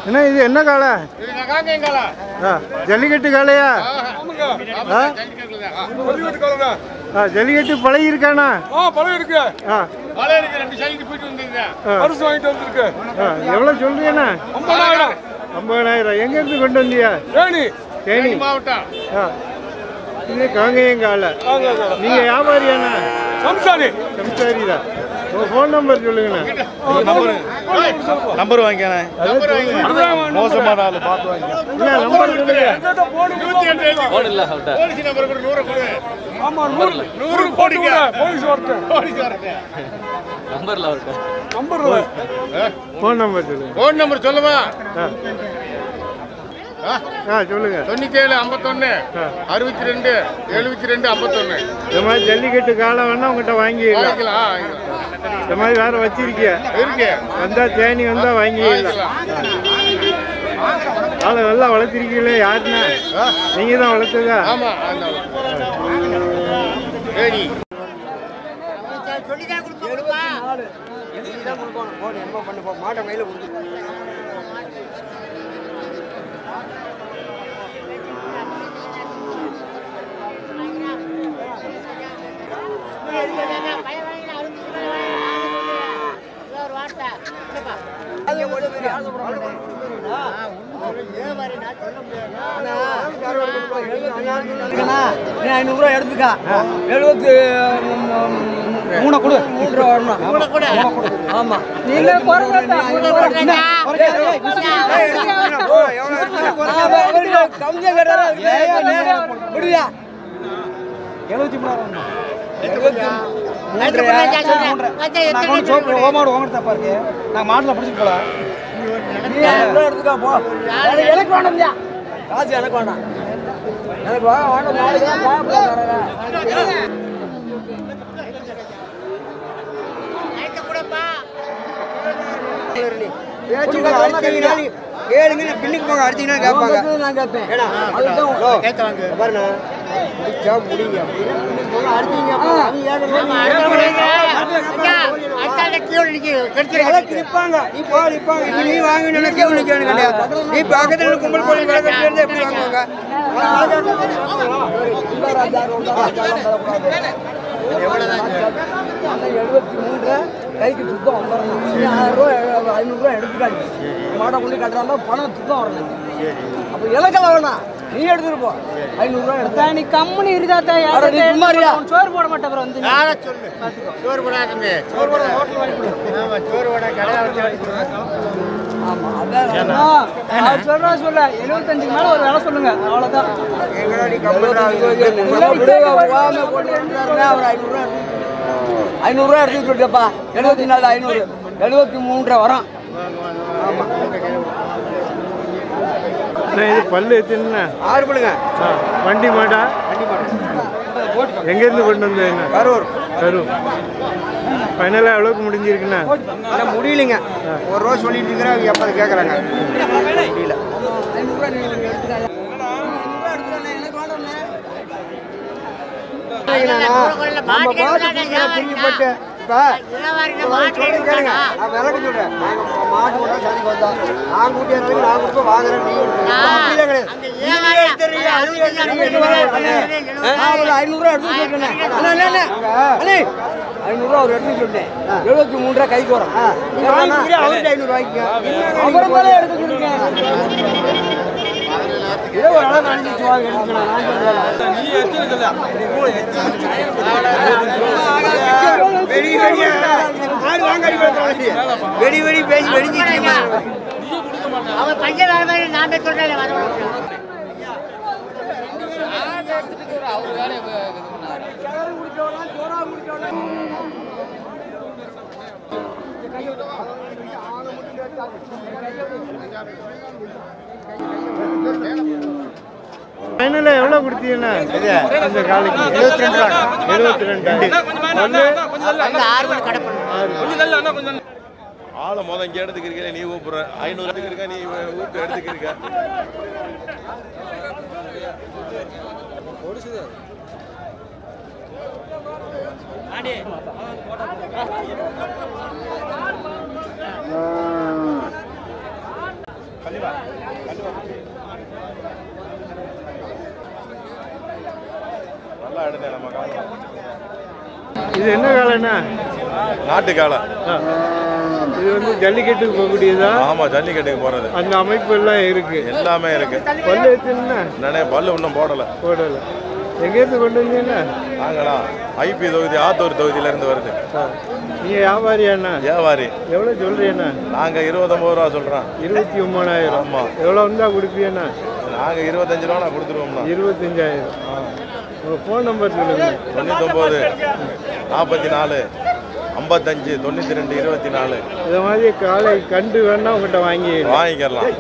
என்ன இது என்ன காளை? ஜல்லிக்கட்டு காளையா? ஜல்லிக்கட்டு பழகி இருக்கானா? எவ்வளவு சொல்றீங்கண்ணா? 50,000. எங்க இருந்து கொண்டு வந்தியா? தேனி மாவட்டம். இது காங்கேயம் காளை. நீங்க வியாபாரியாண்ணா? சம்சாரிதான். உங்க போன் நம்பர் சொல்லுங்கண்ணா. நம்பர் வாங்கிக்கண்ணே. மோசமான ஆளு பார்த்து வாங்க. நம்பர் சொல்லுங்க. போன் நம்பர் சொல்லுங்க. போன் நம்பர் சொல்லுவா? சொல்லுங்க. 97 51 62 72 51. இந்த மாதிரி ஜல்லிக்கட்டு காலை வேணா உங்ககிட்ட வாங்கிக்கலாம். இந்த மாதிரி வேற வச்சிருக்கிய இருக்கு. வந்தா தேனி வந்தா வாங்கிக்கலாம். காலை நல்லா வளர்த்திருக்கீங்களே. யாருன்னா? நீங்க தான் வளர்த்ததா? ஆமா. மாட்டை கையில கொடுத்து ₹500 எடுத்துக்கா. 73 கொடு. 3 வரணும். ஆமா. நீங்க மாட்டுல பிடிச்சிட்டு போல. எடுத்துக்கா போ. எனக்கு வேணும். காசு எனக்கு வேண்டாம். எனக்கு கேளுங்க. பின்னுக்கு போங்க. அடிச்சீங்கன்னா கேட்பாங்க. நான் கேட்பேன். பாருங்க முடிங்க அப்படின்னா நீ வாங்க நீ பக்கத்துல கும்பல் போய் எப்படி வாங்குவாங்க? 73 கைக்கு சுத்தம் வந்துடணும். 500 எடுத்துக்காங்க. மாட்டை கொண்டு கட்டுறாங்க. பணம் சுத்தம் வரணும். அப்போ இலக்கெல்லாம் வேணாம். நீ எடுத்துட்டு போ. 500 எடுத்தா நீ கம்முனு இருந்தா சோறு போட மாட்டேன். வந்து சோறு போடாதீங்க. சோறு போட ஹோட்டல் வாங்கி கொடு. ஆமா, சோறு போட கடை வச்சு. ஆமா, அதான் சொல்றா. 75 மேல ஒரு வேலை சொல்லுங்க. அவ்வளவுதான். எங்கடி கம்பெனி 500 எடுத்துட்டு இருக்கப்பா. 74 500 73 வரும். ஆமா. இது பல்லு எத்தனை? 6 பல்லுங்க. வண்டி மாடா? எங்க இருந்து கொண்டு வந்து? கரூர். ஃபைனலா எவ்வளவுக்கு முடிஞ்சிருக்குண்ணா? முடியலைங்க. ஒரு ரூபா சொல்லிட்டு இருக்கிறாங்க. எப்ப கேட்கறாங்க? முடியல. விளக்கு சொல்றேன். மாட்டு கூட சதிக்கு வந்தோம். நான் கூட்டிய நான் கொடுத்து வாங்குறேன். 500 500 ஒரு எடுத்து சொல்லிட்டேன். 73 கைக்கு வரும். 500 வாங்கிக்க. எடுத்து கொடுக்கேன். ஏதோ ஒரு அளவு அனுப்பிச்சு வாங்க. வெடி வெடி பேசி வெடிஞ்சிட்டு அவன் பஞ்ச நான் சொல்றேன். ஃபைனலா எவ்வளவு கொடுத்தீங்கன்னா? அந்த காலைக்கு 72. ஆளை மொதல் இங்கே எடுத்துக்கிறீங்க. நீ கூப்பிடுற 500 எடுத்துக்கிறீங்க. நீ ஊட்டு எடுத்துக்கிறீங்க. இது என்ன காளைண்ணா? நாட்டு காளை. இது வந்து ஜல்லிக்கட்டுக்கு போகக்கூடியதா? ஆமா, ஜல்லிக்கட்டுக்கு போறது. அந்த அமைப்பு எல்லாம் இருக்கு, எல்லாமே இருக்கு. பல்லு எத்தனை? நானே பல்லு இன்னும் போடல. எங்கேருந்து கொண்டு வந்தீங்கன்னா? நாங்களா ஐபி தொகுதி ஆத்தூர் தொகுதியில இருந்து வருது. நீங்க வியாபாரியாண்ணா? வியாபாரி. எவ்வளவு சொல்றீங்கண்ணா? நாங்க 29 ரூபா சொல்றோம். 29,000. ஆமா. எவ்வளவு வந்தா கொடுப்பீங்கண்ணா? நாங்க 25 ரூபா கொடுத்துருவோம்ண்ணா. 25,000. உங்க ஃபோன் நம்பர் சொல்லுங்க. 99 44 55 92 24. இந்த மாதிரி காலை கண்டு வேணா உங்கள்கிட்ட வாங்கிக்கலாம்.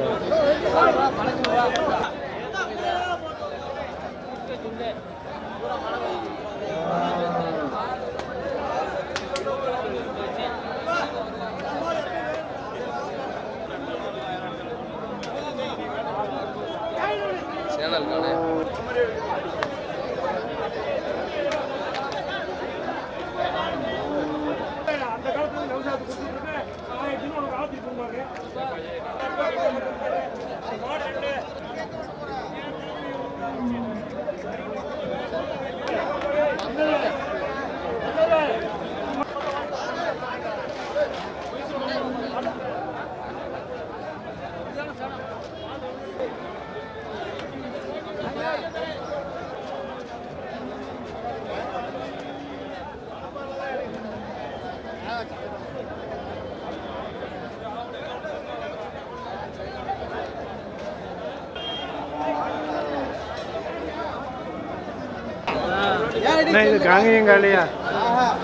இது காங்கேயங்காலையா?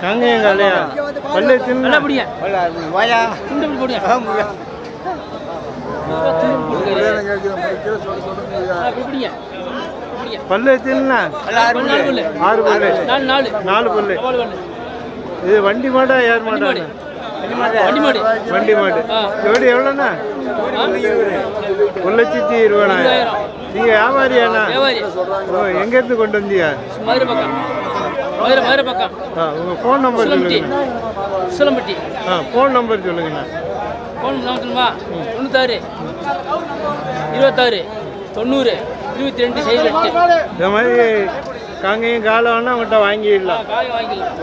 காங்கேயங்காலையா? பல்லு சின்ன பல்லு சின்ன 6 பல்லு 4 பல்லு. இது வண்டி மாடா யார் மாடா? வண்டி மாடு. ஜோடி எவ்வளோண்ணா? 1,20,000. நீங்க வியாபாரியாண்ணா? எங்கேருந்து கொண்டு வந்தீங்க? உங்க ஃபோன் நம்பர் சொல்லுங்க. ஃபோன் நம்பர் சொல்லுங்கண்ணா. 96 26 90 22. இந்த மாதிரி காங்கேயம் காலை வேணா உங்கள்கிட்ட வாங்கிடலாம்.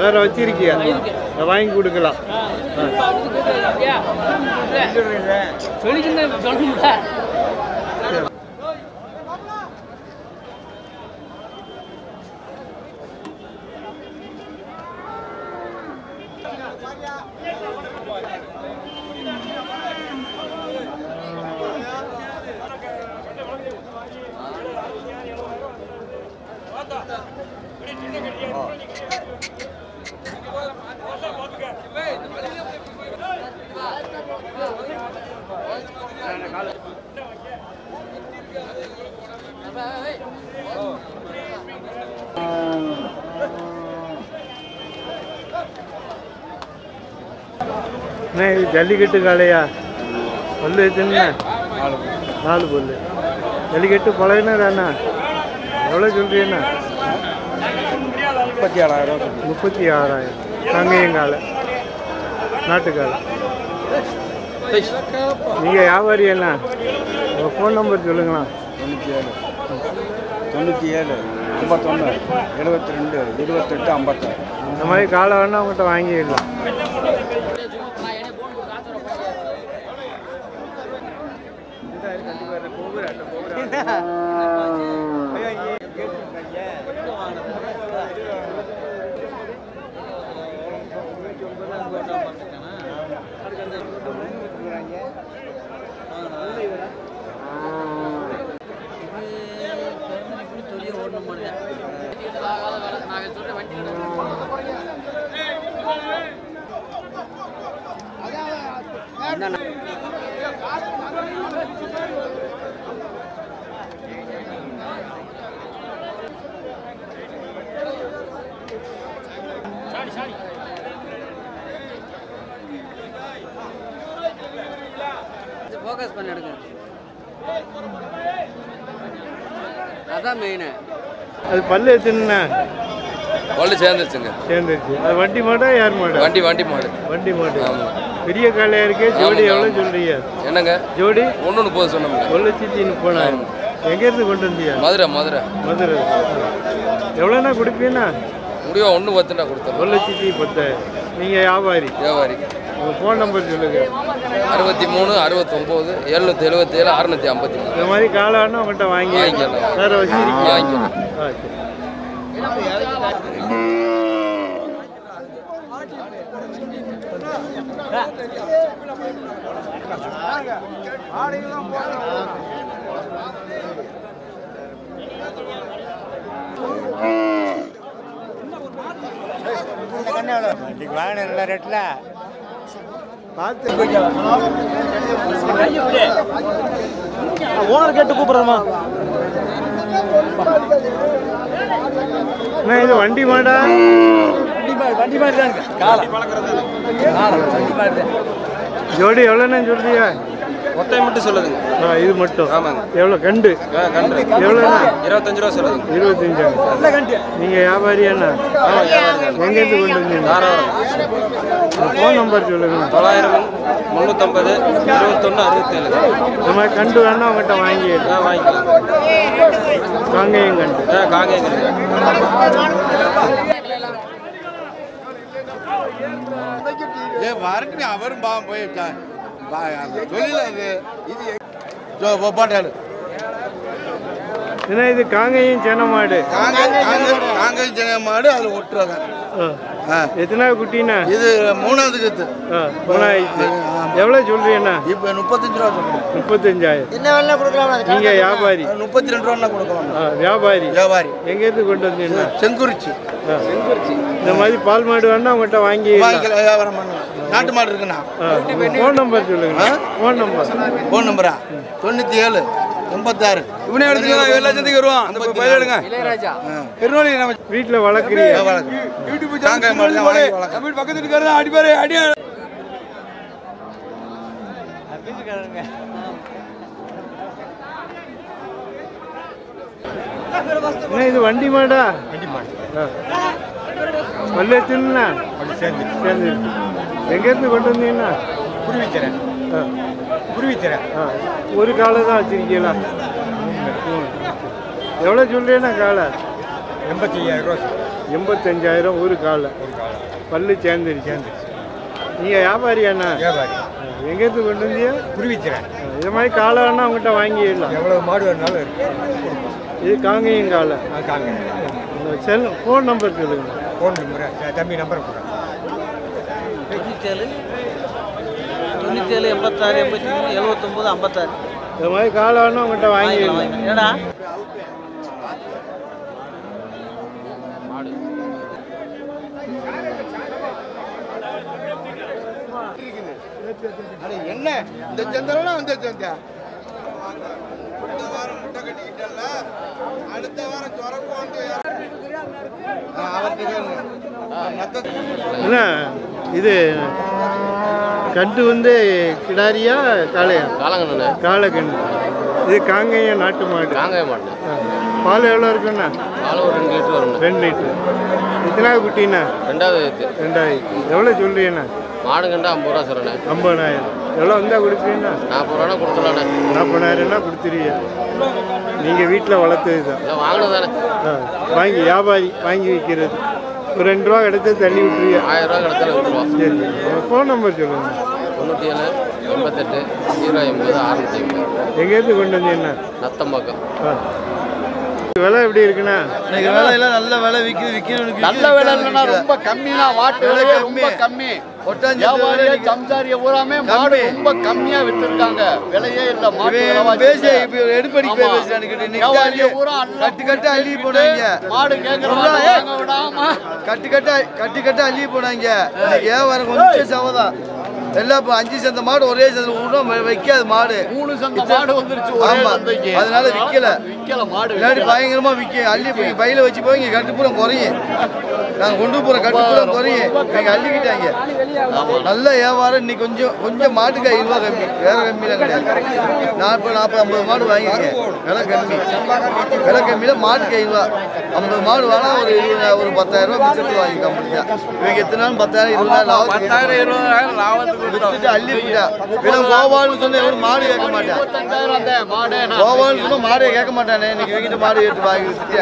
வேற வச்சிருக்கியா? வாங்கி கொடுக்கலாம். இது ஜல்லிக்கட்டு காளையா? பல்லு எத்தனை? 4 பல்லு. ஜல்லிக்கட்டு பழகினாண்ணா? எவ்வளோ சொல்றீங்கண்ணா? 36,000. காங்கேயங்காலை நாட்டுக்காலை. நீங்கள் வியாபாரியண்ணா? உங்கள் ஃபோன் நம்பர் சொல்லுங்களா. 97 51 72 28 56. இந்த மாதிரி காலை வேணா உங்கள்கிட்ட வாங்கிடலாம். ஃபோக்கஸ் பண்ணி எடுங்க. அதான் மெயின். அது பல்லு எத்தனை? பல்லு சேர்ந்துருச்சுங்க. சேர்ந்துருச்சு. அது வண்டி மாடா யார் மாடா? வண்டி மாடு. வண்டி மாடு. பெரிய காலையா இருக்கு. ஜோடி எவ்வளோ சொல்றீங்க? என்னங்க ஜோடி? 1.30 சொன்னோம்ங்க. 1,30,000. எங்கேருந்து கொண்டு வந்தியா? மதுரை. எவ்வளோண்ணா கொடுப்பீங்கன்னா? முடிவா 1.10 கொடுத்தோம். 1,10,000. நீங்கள் வியாபாரி? உங்கள் ஃபோன் நம்பர் சொல்லுங்க. 63 69 777 653. இந்த மாதிரி காலானா உங்கள்கிட்ட வாங்கிக்கலாம். வேறு வச்சிருக்கீங்க? வாங்கிக்கலாம். வாங்கின ரேட்டில் பார்த்து ஓனர் கேட்டு கூப்பிடுறோமா? இது வண்டி மாடா? வண்டி மாதிரி தான் ஜோடி எவ்வளோன்னு சொல்றியா? ஒட்டை மட்டும் சொல்லுதுங்க. இது மட்டும்? ஆமாங்க. எவ்வளோ கண்டு? எவ்வளோண்ணா? 25 ரூபா சொல்லுதுங்க. 25,000. நீங்கள் வியாபாரியாண்ணா? எங்கேருந்து கொண்டு வந்தீங்க? ஃபோன் நம்பர் சொல்லுங்க. 900 350 21 67. இந்த மாதிரி கண்டு வேணா உங்கள்கிட்ட வாங்கிக்கலாம். காங்கேயம் கண்டு. வரட்டு அவரும் போயிருக்கான் தொழில் அது பாட்டாடு. ஏன்னா இது காங்கேயம் சென மாடு. காங்கேயம் சென மாடு அதில் ஒட்டுறாங்க. எத்தனாவது குட்டினா? இது 3வது கத்து. 3ஆயிடுச்சு. எவ்வளோ சொல்றீங்கண்ணா? இப்போ 35 ரூபா சொல்றேன். 35,000. என்ன வேலை கொடுக்கலாம்? நீங்க வியாபாரி? 32 ரூபா கொடுக்கலாம். வியாபாரி. எங்கேருந்து கொண்டு வந்தீங்கன்னா? செங்குறிச்சி. இந்த மாதிரி பால் மாடு வேணா உங்கள்கிட்ட வாங்கி வியாபாரம் பண்ணலாம். நாட்டு மாடு இருக்குண்ணா. ஃபோன் நம்பர் சொல்லுங்க. ஃபோன் நம்பரா 97 86. இவனே எடுத்துக்கலாம். 7 லட்சத்துக்கு வருவான். அந்த பையில எடுங்க. இளையராஜா வீட்டில் வளர்க்குறீங்க? பக்கத்து இருக்காரு அடிப்பாரு அடியா. இது வண்டி மாடா? வல்லச்சுன்னா சேர்ந்து எங்கேருந்து கொண்டு வந்தீங்கன்னா? குருவிச்சரேன். ஒரு காலை தான் வச்சிருக்கீங்களா? எவ்வளோ சொல்றீங்கன்னா காலை? 85,000 ரூபா. 85,000 ஒரு காலை. பல்லு சேர்ந்துருச்சு. நீங்கள் வியாபாரியாண்ணா? எங்கேருந்து கொண்டு வந்தியா? குருவிச்சரேன். இது மாதிரி காலை வேணா உங்கள்கிட்ட வாங்கிடலாம். எவ்வளோ மாடு வேணாலும் இருக்கு. இது காங்கேயம் காலை. செல் ஃபோன் நம்பர் சொல்லுங்க. ஃபோன் நம்பர் தம்பி நம்பர் கொடுங்க. 97 96 83 79 56. இது மாதிரி காலை வேணா உங்கள்கிட்ட வாங்கிடலாம். ஏடா என்ன இந்த சந்திரனா அந்த சந்தியா இந்த வாரம் முட்டை கட்டிக்கிட்டல அடுத்த வாரம் சொரப்பு வந்து என்ன இது கண்டு வந்து கிடாரியா காளையா? காளைக்கண்டு. இது காங்கேயம் நாட்டு மாடு. பால் எவ்வளோ இருக்குண்ணா? 2 லிட்டர் வரும். 2 லிட்டர். எத்தனாவது குட்டிண்ணா? 2வது. எவ்வளோ சொல்றீங்கண்ணா? மாடு கண்டா 50 ரூபா சொல்றேன். 50,000. எவ்வளோ வந்தால் கொடுப்பீங்கண்ணா? 40 ரூபா கொடுத்துடலாண்ணே. 40,000னா கொடுத்துருவீங்க. நீங்கள் வீட்டில் வளர்த்தது தான்? வாங்கினதானே. வாங்கி வியாபாரி வாங்கி விற்கிறது. ஒரு 2 ரூபா கிடைச்சா தள்ளி விட்டுருவீங்க. 1000 ரூபா கிடைச்சா விட்டுருவோம். சரி. உங்கள் ஃபோன் நம்பர் சொல்லுங்கள். 97 88 080 650. எங்கேருந்து கொண்டு வந்தீங்கண்ணா? நத்தம்பாக்கம். விலை எப்படி இருக்குண்ணா? இன்னைக்கு விலையெல்லாம் நல்ல விலை விற்கணும். நல்ல விலை இல்லைன்னா ரொம்ப கம்மினா வாட்டு விலை ரொம்ப கம்மி. வியாபாரியே சம்சாரிய பூராமே மாடு ரொம்ப கம்மியா வித்துருக்காங்க. விலையே இல்ல. மாடு எடுப்படி கட்டு அள்ளி போனாங்க. மாடு கேட்கறாங்க கட்டு அள்ளி போனாங்க. வியாபாரம் கொஞ்சம் சவதான். எல்லாம் இப்போ 5 சந்த மாடு ஒரே சந்தை விடணும் வைக்காது மாடு 3 சந்த மாடு வந்துருச்சு ஆமா அதனால விற்கல மாடு முன்னாடி பயங்கரமா விற்கும் அள்ளி பையில வச்சு போய் இங்கே கட்டுப்புறம் குறையும் நாங்கள் கொண்டு போகிற கட்டுப்புறம் குறையும் இங்கே அள்ளிக்கிட்டாங்க நல்ல வியாபாரம் இன்னைக்கு கொஞ்சம் மாட்டுக்கு 5 ரூபா கம்மி வேற கம்மியெல்லாம் கிடையாது 40-50 மாடு வாங்கிருக்கேன் விலை கம்மியில் மாட்டுக்கு 5 ரூபா 50 மாடு வாங்கினா ஒரு 10,000 ரூபா மிச்சத்தில் வாங்கிக்கலாம் முடியா இவங்க எத்தனை நாள் 10,000-20,000 லாபத்துக்கு வித்துட்டு அள்ளி போயிட்டா கோபால்னு சொன்ன எவ்வளவு மாடு கேட்க மாட்டேன் கோபால்னு சொன்னா மாடு கேட்க மாட்டானே இன்னைக்கு வீட்டு மாடு எடுத்து வாங்கி வித்துட்டு